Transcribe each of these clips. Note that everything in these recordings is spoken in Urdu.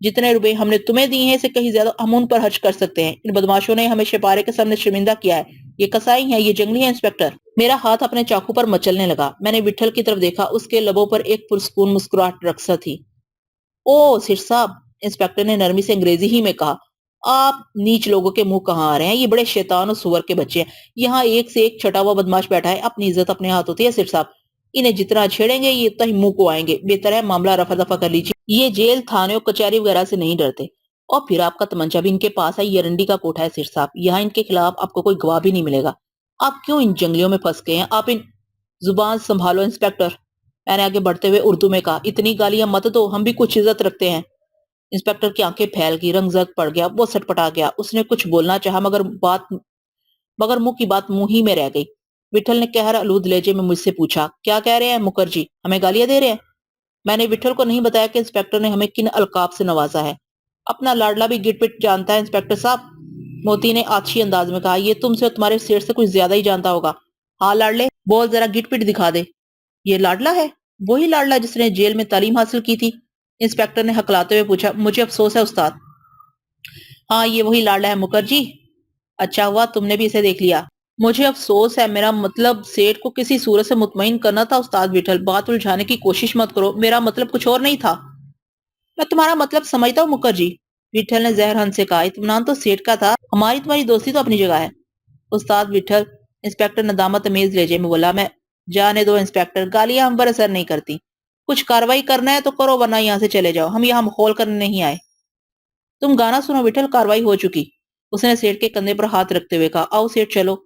جتنے روپے ہم نے تمہیں دیے ہیں اسے کہیں زیادہ ہم ان پر خرچ کر سکتے ہیں. ان بدماشوں نے ہمیں شپارے کے سامنے شرمندہ کیا ہے. یہ کسائی ہیں, یہ جنگلی ہیں انسپیکٹر. میرا ہاتھ اپنے چاقو پر مچلنے لگا. میں نے وٹھل کی طرف دیکھا. اس کے لبوں پر ایک پرسکون مسکراہٹ رقصہ تھی. او سر صاحب, انسپیکٹر نے نرمی سے انگریزی ہی میں کہا, آپ نیچ لوگوں کے منہ کہاں آ رہے ہیں؟ یہ بڑے شیطان اور سور کے بچے ہیں. یہاں ایک سے ایک چھٹا ہوا بدماش بیٹھا ہے. اپنی عزت اپنے ہاتھ ہوتی ہے سر صاحب. انہیں جتنا چھیڑیں گے یہ اتنا ہی منہ کو آئیں گے. بہتر ہے معاملہ رفع دفع کر لیجیے. یہ جیل تھانے اور کچہری وغیرہ سے نہیں ڈرتے. اور پھر آپ کا تمنچا بھی ان کے پاس ہے. یہ رنڈی کا کوٹھا ہے سر صاحب. یہاں ان کے خلاف آپ کو کوئی گواہ بھی نہیں ملے گا. آپ کیوں ان جنگلیوں میں پھنس گئے ہیں؟ آپ ان زبان سنبھالو انسپیکٹر. میں نے آگے بڑھتے ہوئے اردو میں کہا, اتنی گالیاں مت دو, ہم بھی کچھ عزت رکھتے ہیں. انسپیکٹر کی آنکھیں پھیل گئی, رنگ زرد پڑ گیا, وہ سٹپٹا گیا. اس نے کچھ بولنا چاہا مگر منہ کی بات منہ ہی میں رہ گئی. وٹھل نے قہر آلود لہجے میں مجھ سے پوچھا, کیا کہہ رہے ہیں مکھرجی؟ ہمیں گالیاں دے رہے ہیں؟ میں نے وٹھل کو نہیں بتایا کہ انسپیکٹر نے ہمیں کن القاب سے نوازا ہے. اپنا لاڈلا بھی گٹ پٹ جانتا ہے انسپیکٹر صاحب, موتی نے آتشی انداز میں کہا. یہ تم سے اور تمہارے سیٹ سے کچھ زیادہ ہی جانتا ہوگا. ہاں لاڈلے, بول ذرا گٹ پٹ دکھا دے. یہ لاڈلا ہے؟ وہی لاڈلا جس نے جیل میں تعلیم حاصل کی تھی؟ انسپیکٹر نے ہکلاتے ہوئے پوچھا. مجھے افسوس ہے استاد. ہاں یہ وہی لاڈلا ہے مکھرجی. اچھا ہوا تم نے بھی اسے دیکھ لیا. مجھے افسوس ہے, میرا مطلب سیٹ کو کسی صورت سے مطمئن کرنا تھا. استاد وٹھل, بات الجھانے کی کوشش مت کرو, میرا مطلب کچھ اور نہیں تھا. میں تمہارا مطلب سمجھتا ہوں مکھرجی, وٹھل نے زہر ہن سے کہا. اطمینان تو سیٹ کا تھا, ہماری تمہاری دوستی تو اپنی جگہ ہے. استاد وٹھل, انسپیکٹر ندامت امیز لہجے میں بولا. میں جانے دو انسپیکٹر, گالیاں ہم پر اثر نہیں کرتی. کچھ کاروائی کرنا ہے تو کرو, ورنہ یہاں سے چلے جاؤ. ہم یہاں مخول کرنے نہیں آئے. تم گانا سنو وٹھل, کاروائی ہو چکی. اس نے سیٹ کے کندھے پر ہاتھ رکھتے ہوئے کہا. آؤ سیٹ چلو.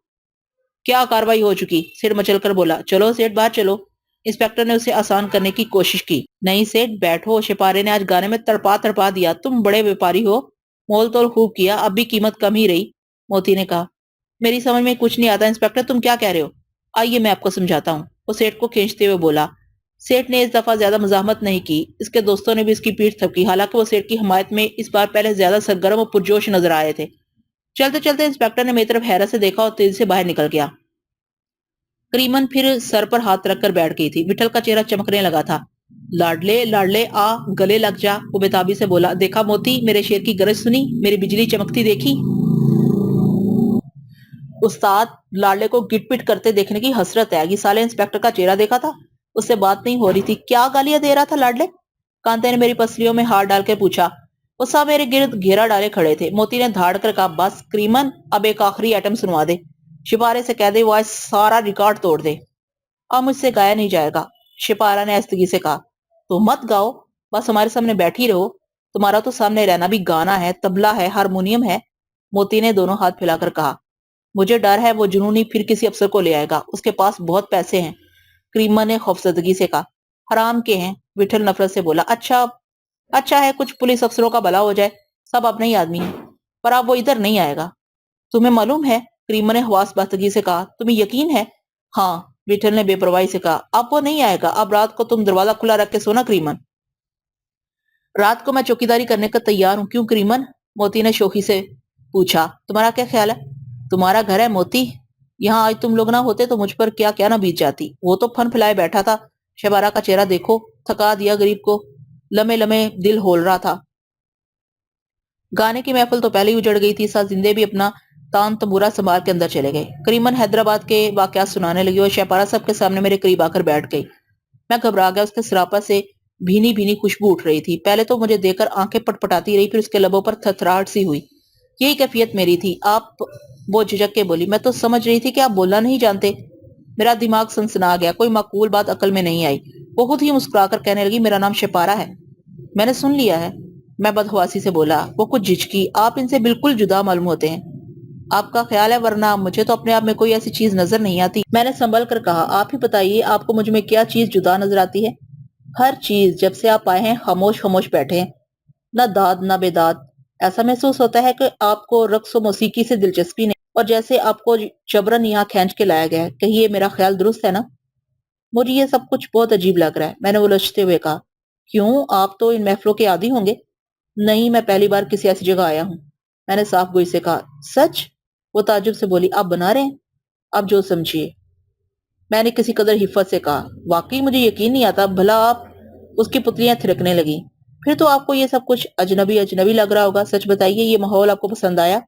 کیا کاروائی ہو چکی؟ سیٹ مچل کر بولا. چلو سیٹ باہر چلو. انسپیکٹر نے اسے آسان کرنے کی کوشش کی. نہیں سیٹ بیٹھو, شپارے نے آج گانے میں تڑپا دیا. تم بڑے ویپاری ہو, مول تول خوب کیا, اب بھی قیمت کم ہی رہی. موتی نے کہا. میری سمجھ میں کچھ نہیں آتا انسپیکٹر, تم کیا کہہ رہے ہو؟ آئیے میں آپ کو سمجھاتا ہوں. وہ سیٹ کو کھینچتے ہوئے بولا. سیٹ نے اس دفعہ زیادہ مزاحمت نہیں کی. اس کے دوستوں نے بھی اس کی پیٹھ تھپکی, حالانکہ وہ سیٹ کی حمایت میں اس بار پہلے زیادہ سرگرم اور پرجوش نظر آئے تھے. چلتے چلتے انسپیکٹر نے میری طرف حیرت سے دیکھا اور تیزی سے باہر نکل گیا. کریمن پھر سر پر ہاتھ رکھ کر بیٹھ گئی تھی. وٹھل کا چہرہ چمکنے لگا تھا. لاڈلے لاڈلے آ گلے لگ جا, وہ بےتابی سے بولا. دیکھا موتی, میرے شیر کی گرج سنی, میری بجلی چمکتی دیکھی. استاد, لاڈلے کو گٹ پٹ کرتے دیکھنے کی حسرت ہے. یہ سالے انسپیکٹر کا چہرہ دیکھا تھا, اس سے بات نہیں ہو رہی تھی. کیا گالیاں دے رہا تھا لاڈلے؟ کانتے نے میری پسلیوں میں ہاتھ ڈال کے پوچھا. وہ سب میرے گرد گھیرا ڈالے کھڑے تھے. موتی نے دھاڑ کر کہا. بس کریمن, اب ایک آخری ایٹم سنوا دے. شپارے سے کہہ دے وہ آج سارا ریکارڈ توڑ دے. اب مجھ سے گایا نہیں جائے گا, شپارہ نے آہستگی سے کہا. تو مت گاؤ, بس ہمارے سامنے بیٹھی رہو. تمہارا تو سامنے رہنا بھی گانا ہے, تبلا ہے, ہارمونیم ہے. موتی نے دونوں ہاتھ پھیلا کر کہا. مجھے ڈر ہے وہ جنونی پھر کسی افسر کو لے آئے گا, اس کے پاس بہت پیسے ہیں. کریمن نے خوفزدگی سے کہا. حرام کے ہیں, وٹھل نفرت سے بولا. اچھا ہے کچھ پولیس افسروں کا بھلا ہو جائے, سب اپنے ہی آدمی ہیں, پر اب وہ ادھر نہیں آئے گا. تمہیں معلوم ہے, کریمن نے حواس بستگی سے کہا. تمہیں یقین ہے؟ ہاں, وٹھل نے بے پرواہی سے کہا. اب وہ نہیں آئے گا. اب رات کو تم دروازہ کھلا رکھ کے سونا کریمن. رات کو میں چوکیداری کرنے کا تیار ہوں. کیوں کریمن؟ موتی نے شوخی سے پوچھا. تمہارا کیا خیال ہے؟ تمہارا گھر ہے موتی, یہاں آج تم لوگ نہ ہوتے تو مجھ پر کیا کیا نہ بیت جاتی. وہ تو پھن پھلائے بیٹھا تھا. شبارہ کا چہرہ دیکھو, تھکا دیا غریب کو, لمے لمے دل ہول رہا تھا. گانے کی محفل تو پہلے ہی اجڑ گئی تھی. ساتھ زندے بھی اپنا تان تمبورا سنبھال کے اندر چلے گئے. کریمن حیدرآباد کے واقعات سنانے لگی اور شہپارہ سب کے سامنے میرے قریب آ کر بیٹھ گئی. میں گھبرا گیا. اس کے سراپا سے بھینی بھینی خوشبو اٹھ رہی تھی. پہلے تو مجھے دیکھ کر آنکھیں پٹ پٹاتی رہی, پھر اس کے لبوں پر تھرتھراہٹ سی ہوئی. یہی کیفیت میری تھی. آپ, وہ جھجک کے بولی. میں تو سمجھ رہی تھی کہ آپ بولنا نہیں جانتے. میرا دماغ سنسنا گیا. کوئی معقول بات عقل میں نہیں آئی. وہ خود ہی مسکرا کر کہنے لگی. میرا نام شپارہ ہے. میں نے سن لیا ہے, میں بدحواسی سے بولا. وہ کچھ جھجکی. آپ ان سے بالکل جدا معلوم ہوتے ہیں. آپ کا خیال ہے, ورنہ مجھے تو اپنے آپ میں کوئی ایسی چیز نظر نہیں آتی. میں نے سنبھل کر کہا. آپ ہی بتائیے, آپ کو مجھ میں کیا چیز جدا نظر آتی ہے؟ ہر چیز. جب سے آپ آئے ہیں خاموش خاموش بیٹھے ہیں, نہ داد نہ بے داد. ایسا محسوس ہوتا ہے کہ آپ کو رقص و موسیقی سے دلچسپی نہیں, اور جیسے آپ کو جبرن یہاں کھینچ کے لایا گیا ہے. کہیے میرا خیال درست ہے نا؟ مجھے یہ سب کچھ بہت عجیب لگ رہا ہے, میں نے الجھتے ہوئے کہا. کیوں, آپ تو ان محفلوں کے عادی ہوں گے. نہیں, میں پہلی بار کسی ایسی جگہ آیا ہوں, میں نے صاف گوئی سے کہا. سچ؟ وہ تعجب سے بولی. آپ بنا رہے ہیں؟ اب جو سمجھیے, میں نے کسی قدر حفت سے کہا. واقعی مجھے یقین نہیں آتا. بھلا آپ, اس کی پتلیاں تھرکنے لگی. پھر تو آپ کو یہ سب کچھ اجنبی اجنبی لگ رہا ہوگا. سچ بتائیے, یہ ماحول آپ کو پسند آیا؟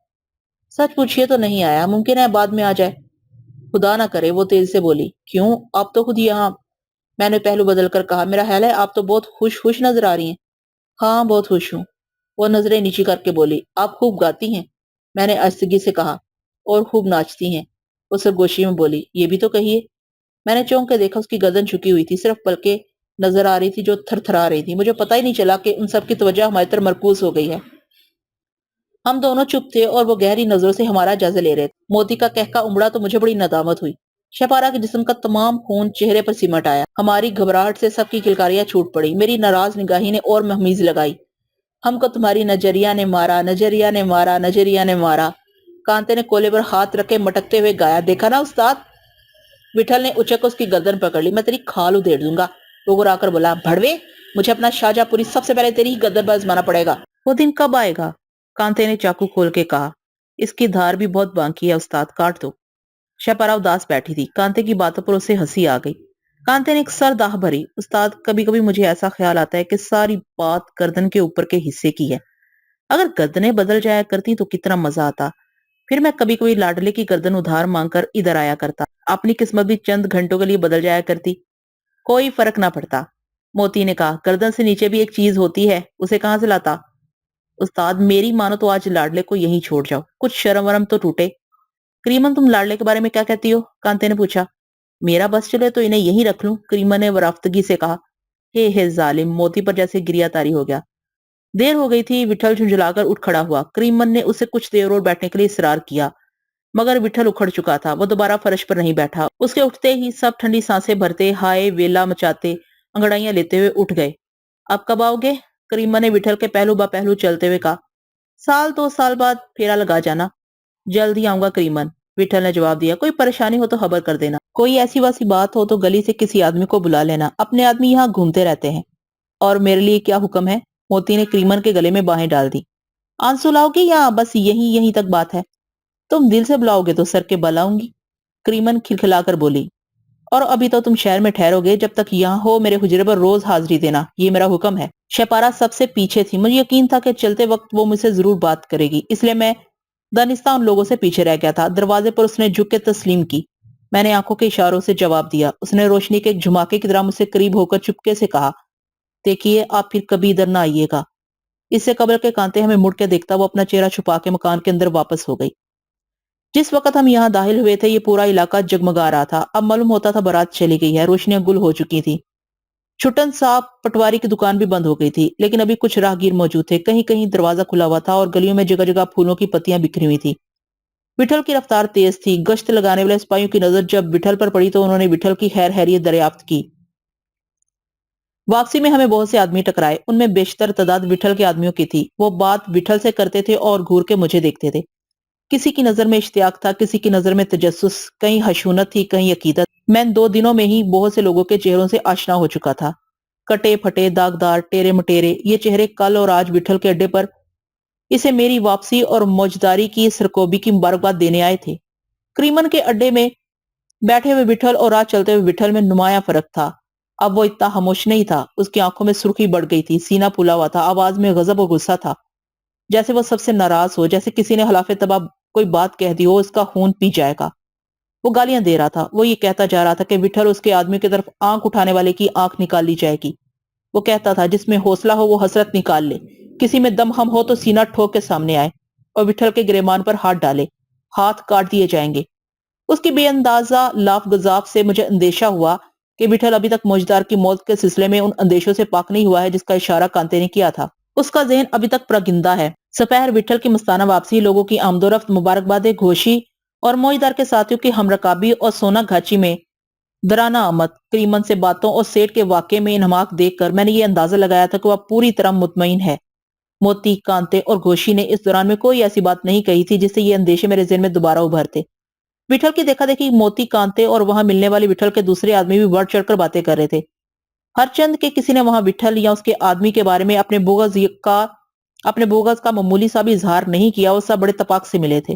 سچ پوچھئے تو نہیں آیا, ممکن ہے بعد میں آ جائے. خدا نہ کرے, وہ تیز سے بولی. کیوں, آپ تو خود یہاں. میں نے پہلو بدل کر کہا. میرا خیال ہے آپ تو بہت خوش نظر آ رہی ہیں. ہاں, بہت خوش ہوں. وہ نظریں نیچی کر کے بولی. آپ خوب گاتی ہیں. میں نے آہستگی سے کہا. اور خوب ناچتی ہیں. وہ سرگوشی میں بولی. یہ بھی تو کہیے. میں نے چونک کے دیکھا, اس کی گردن جھکی ہوئی تھی, صرف پلکیں نظر آ رہی تھی جو تھر تھرا رہی تھی. مجھے پتہ ہی نہیں چلا کہ ان سب کی توجہ ہماری طرف مرکوز ہو گئی ہے. ہم دونوں چپ تھے اور وہ گہری نظروں سے ہمارا جائزہ لے رہے تھے. موتی کا کہکا امڑا تو مجھے بڑی ندامت ہوئی. شپارہ کے جسم کا تمام خون چہرے پر سمٹ آیا. ہماری گھبراہٹ سے سب کی کلکاریاں چھوٹ پڑی. میری ناراض نگاہی نے اور مہمیز لگائی. ہم کو تمہاری نظریہ نے مارا, نظریہ نے مارا, نظریہ نے مارا. کانتے نے کولے پر ہاتھ رکھے مٹکتے ہوئے گایا. دیکھا نا استاد. وٹھل نے اچک اس کی گردن پکڑ لی. میں تیری کھال ادھیڑ دوں گا. وہ گرا کر بولا. بھڑوے, مجھے اپنا شاہجہاں پوری سب سے پہلے تیری ہی گردن پر آزمانا پڑے گا. وہ دن کب آئے گا؟ کانتے نے چاقو کھول کے کہا. اس کی دھار بھی بہت بانکی ہے استاد, کاٹ دو. شپارہ اداس بیٹھی تھی. کانتے کی باتوں پر اسے ہنسی آ گئی. کانتے نے ایک سرد آہ بھری. استاد, کبھی کبھی مجھے ایسا خیال آتا ہے کہ ساری بات گردن کے اوپر کے حصے کی ہے. اگر گردنیں بدل جایا کرتی تو کتنا مزہ آتا. پھر میں کبھی کبھی لاڈلے کی گردن ادھار مانگ کر ادھر آیا کرتا. اپنی قسمت بھی چند گھنٹوں کے لیے بدل جایا کرتی. کوئی فرق نہ پڑتا. موتی نے کہا. گردن سے نیچے بھی ایک چیز ہوتی ہے, اسے کہاں سے لاتا؟ استاد, میری مانو تو آج لاڈلے کو یہیں چھوڑ جاؤ. کچھ شرم ورم تو ٹوٹے. کریمن, تم لاڈلے کے بارے میں کیا کہتی ہو؟ کانتے نے پوچھا. میرا بس چلے تو انہیں یہیں رکھ لوں, کریمن نے ورافتگی سے کہا. ہے ظالم. موتی پر جیسے گریا تاری ہو گیا. دیر ہو گئی تھی. وٹھل جھنجھلا کر اٹھ کھڑا ہوا. کریمن نے اسے کچھ دیر اور بیٹھنے کے لیے اصرار کیا, مگر وٹھل اکھڑ چکا تھا. وہ دوبارہ فرش پر نہیں بیٹھا. اس کے اٹھتے ہی سب ٹھنڈی سانسیں بھرتے, ہائے ویلا مچاتے, انگڑائیاں لیتے ہوئے اٹھ گئے. اب کب آؤ گے؟ کریمن نے وٹھل کے پہلو با پہلو چلتے ہوئے کہا. سال 2 سال بعد پھیرا لگا جانا. جلد ہی آؤں گا کریمن, وٹھل نے جواب دیا. کوئی پریشانی ہو تو خبر کر دینا. کوئی ایسی ویسی بات ہو تو گلی سے کسی آدمی کو بلا لینا. اپنے آدمی یہاں گھومتے رہتے ہیں. اور میرے لیے کیا حکم ہے؟ موتی نے کریمن کے گلے میں باہیں ڈال دی. آنسو لاؤ گی یا بس یہیں تک بات ہے؟ تم دل سے بلاؤ گے تو سر کے بل آؤں گی. کریمن کھلکھلا کر بولی. اور ابھی تو تم شہر میں ٹھہرو گے, جب تک یہاں ہو میرے حجرے پر روز حاضری دینا, یہ میرا حکم ہے. شپارہ سب سے پیچھے تھی. مجھے یقین تھا کہ چلتے وقت وہ مجھ سے ضرور بات کرے گی, اس لیے میں دانستہ ان لوگوں سے پیچھے رہ گیا تھا. دروازے پر اس نے جھک کے تسلیم کی. میں نے آنکھوں کے اشاروں سے جواب دیا. اس نے روشنی کے ایک جھماکے کی طرح مجھ سے قریب ہو کر چپکے سے کہا. دیکھیے, آپ پھر کبھی ادھر نہ آئیے گا. اس سے قبل کے کانتے ہمیں مڑ کے دیکھتا, وہ اپنا چہرہ چھپا کے مکان کے اندر واپس ہو گئی. جس وقت ہم یہاں داخل ہوئے تھے یہ پورا علاقہ جگمگا رہا تھا. اب معلوم ہوتا تھا بارات چلی گئی ہے, روشنیاں گل ہو چکی تھی. چھٹن صاحب پٹواری کی دکان بھی بند ہو گئی تھی, لیکن ابھی کچھ راہگیر موجود تھے. کہیں کہیں دروازہ کھلا ہوا تھا اور گلیوں میں جگہ جگہ پھولوں کی پتیاں بکھری ہوئی تھی. وٹھل کی رفتار تیز تھی. گشت لگانے والے سپاہیوں کی نظر جب وٹھل پر پڑی تو انہوں نے وٹھل کی خیر خیریت دریافت کی. واپسی میں ہمیں بہت سے آدمی ٹکرائے. ان میں بیشتر تعداد وٹھل کے آدمیوں کی تھی. وہ بات وٹھل سے کرتے تھے اور گھور کے مجھے دیکھتے تھے. کسی کی نظر میں اشتیاق تھا, کسی کی نظر میں تجسس, کہیں خشونت تھی, کہیں عقیدت. میں 2 دنوں میں ہی بہت سے لوگوں کے چہروں سے آشنا ہو چکا تھا. کٹے پھٹے, داغدار, ٹیرے مٹیرے. یہ چہرے کل اور آج وٹھل کے اڈے پر اسے میری واپسی اور موجداری کی سرکوبی کی مبارکباد دینے آئے تھے. کریمن کے اڈے میں بیٹھے ہوئے وٹھل اور آج چلتے ہوئے وٹھل میں نمایاں فرق تھا. اب وہ اتنا خاموش نہیں تھا. اس کی آنکھوں میں سرخی بڑھ گئی تھی, سینہ پھولا ہوا تھا, آواز میں غضب و غصہ تھا, جیسے وہ سب سے ناراض ہو, جیسے کسی نے خلاف تباہ کوئی بات کہہ دی ہو, اس کا خون پی جائے گا. وہ گالیاں دے رہا تھا. وہ یہ کہتا جا رہا تھا کہ وٹھل اس کے آدمی کی طرف آنکھ اٹھانے والے کی آنکھ نکال لی جائے گی. وہ کہتا تھا جس میں حوصلہ ہو وہ حسرت نکال لے, کسی میں دم ہم ہو تو سینہ ٹھوک کے سامنے آئے اور وٹھل کے گریبان پر ہاتھ ڈالے. ہاتھ کاٹ دیے جائیں گے. اس کی بے اندازہ لاف گزاف سے مجھے اندیشہ ہوا کہ وٹھل ابھی تک موجدار کی موت کے سلسلے میں ان اندیشوں سے پاک نہیں ہوا ہے جس کا اشارہ کانتے نے کیا تھا. اس کا ذہن ابھی تک پرگندہ ہے. سپہر وٹھل کی مستانہ واپسی, لوگوں کی آمد و رفت, مبارکبادیں, گھوشی اور موجدار کے ساتھیوں کی ہمرکابی اور سونا گھاچی میں درانہ آمد. کریمن سے باتوں اور سیٹ کے واقعے میں انہماک دیکھ کر میں نے یہ اندازہ لگایا تھا کہ وہ پوری طرح مطمئن ہے. موتی, کانتے اور گھوشی نے اس دوران میں کوئی ایسی بات نہیں کہی تھی جس سے یہ اندیشے میرے ذہن میں دوبارہ ابھرتے. وٹھل کی دیکھا دیکھی موتی, کانتے اور وہاں ملنے والے وٹھل کے دوسرے آدمی بھی بڑھ چڑھ کر باتیں کر رہے تھے. ہر چند کے کسی نے وہاں وٹھل یا اس کے آدمی کے بارے میں اپنے بغض کا معمولی سا بھی اظہار نہیں کیا. وہ سب بڑے تپاک سے ملے تھے.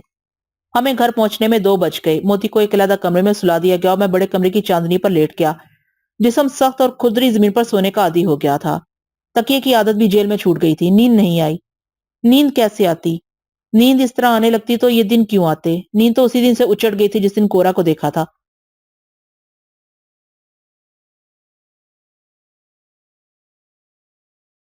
ہمیں گھر پہنچنے میں 2 بج گئے. موتی کو ایک علیحدہ کمرے میں سلا دیا گیا اور میں بڑے کمرے کی چاندنی پر لیٹ گیا. جسم سخت اور کھدری زمین پر سونے کا عادی ہو گیا تھا. تکیے کی عادت بھی جیل میں چھوٹ گئی تھی. نیند نہیں آئی. نیند کیسے آتی؟ نیند اس طرح آنے لگتی تو یہ دن کیوں آتے؟ نیند تو اسی دن سے اچڑ گئی تھی جس دن کورا کو دیکھا تھا.